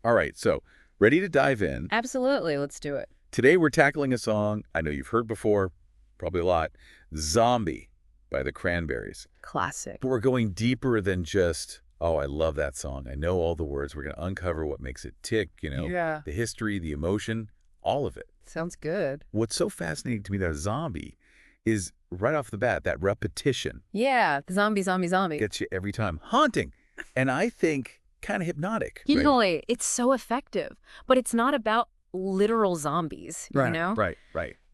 All right, so ready to dive in. Absolutely. Let's do it. Today we're tackling a song I know you've heard before, probably a lot, Zombie by the Cranberries. Classic. But we're going deeper than just, oh, I love that song. I know all the words. We're going to uncover what makes it tick, Yeah. the history, the emotion, all of it. Sounds good. What's so fascinating to me about Zombie is right off the bat, that repetition Yeah. The zombie, zombie, zombie. gets you every time. Haunting. And I think kind of hypnotic. Totally. It's so effective. But it's not about literal zombies, you know? Right.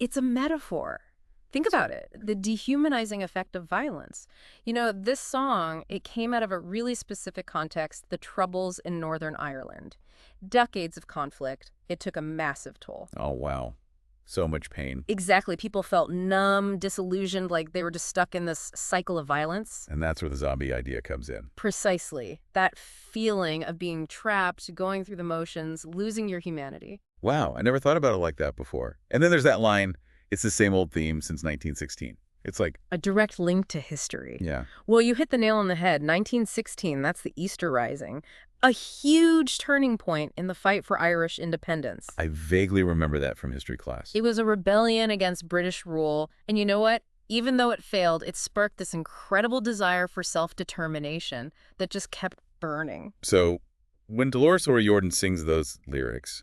It's a metaphor. Think about it. The dehumanizing effect of violence. This song, it came out of a really specific context, the Troubles in Northern Ireland. Decades of conflict. It took a massive toll. Oh, wow. So much pain. Exactly. People felt numb, disillusioned, like they were just stuck in this cycle of violence. And that's where the zombie idea comes in. Precisely. That feeling of being trapped, going through the motions, losing your humanity. Wow, I never thought about it like that before. And then there's that line, it's the same old theme since 1916. It's like, A direct link to history. yeah, Well, you hit the nail on the head. 1916, that's the Easter Rising. A huge turning point in the fight for Irish independence. I vaguely remember that from history class. It was a rebellion against British rule. And you know what? Even though it failed, it sparked this incredible desire for self-determination that just kept burning. So when Dolores O'Riordan sings those lyrics,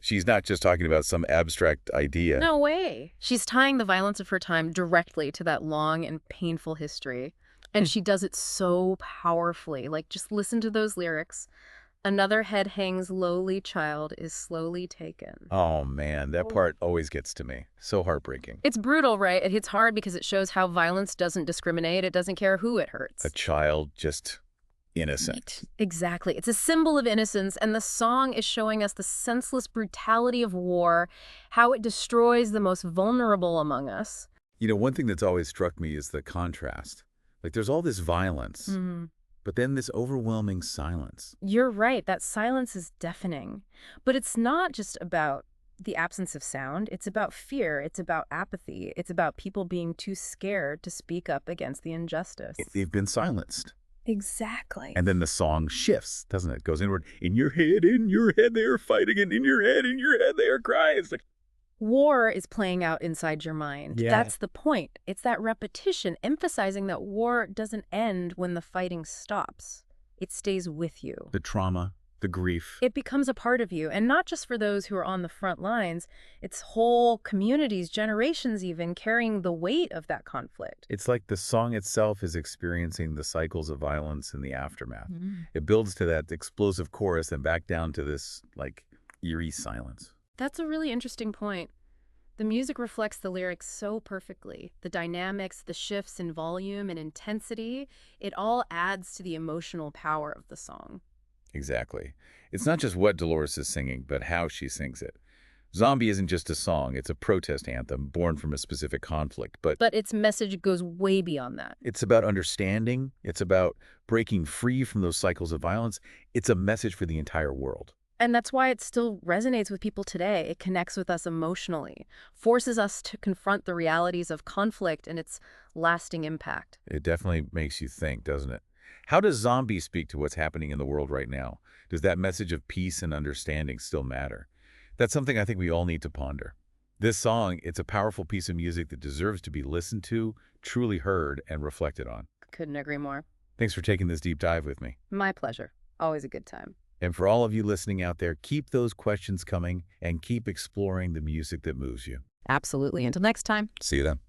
she's not just talking about some abstract idea. No way. She's tying the violence of her time directly to that long and painful history. And she does it so powerfully. Like, just listen to those lyrics. Another head hangs, lowly child is slowly taken. Oh man, that part always gets to me. So heartbreaking. It's brutal, right? It hits hard because it shows how violence doesn't discriminate. It doesn't care who it hurts. A child just innocent. Exactly. It's a symbol of innocence, and the song is showing us the senseless brutality of war, how it destroys the most vulnerable among us. One thing that's always struck me is the contrast. Like there's all this violence, but then this overwhelming silence. You're right. That silence is deafening. But it's not just about the absence of sound. It's about fear. It's about apathy. It's about people being too scared to speak up against the injustice. They've been silenced. Exactly. And then the song shifts, doesn't it? It goes inward. In your head, they are fighting, and in your head, they are crying. It's like, War is playing out inside your mind. Yeah. That's the point. It's that repetition, emphasizing that war doesn't end when the fighting stops. It stays with you. the trauma, the grief. It becomes a part of you, and not just for those who are on the front lines. It's whole communities, generations even, carrying the weight of that conflict. It's like the song itself is experiencing the cycles of violence in the aftermath. Mm. It builds to that explosive chorus and back down to this, eerie silence. That's a really interesting point. The music reflects the lyrics so perfectly. The dynamics, the shifts in volume and intensity, it all adds to the emotional power of the song. Exactly. It's not just what Dolores is singing, but how she sings it. Zombie isn't just a song. It's a protest anthem born from a specific conflict. But But its message goes way beyond that. it's about understanding. It's about breaking free from those cycles of violence. It's a message for the entire world. And that's why it still resonates with people today. It connects with us emotionally, forces us to confront the realities of conflict and its lasting impact. It definitely makes you think, doesn't it? How does Zombie speak to what's happening in the world right now? Does that message of peace and understanding still matter? That's something I think we all need to ponder. This song, it's a powerful piece of music that deserves to be listened to, truly heard, and reflected on. Couldn't agree more. Thanks for taking this deep dive with me. My pleasure. Always a good time. And for all of you listening out there, keep those questions coming and keep exploring the music that moves you. Absolutely. Until next time. See you then.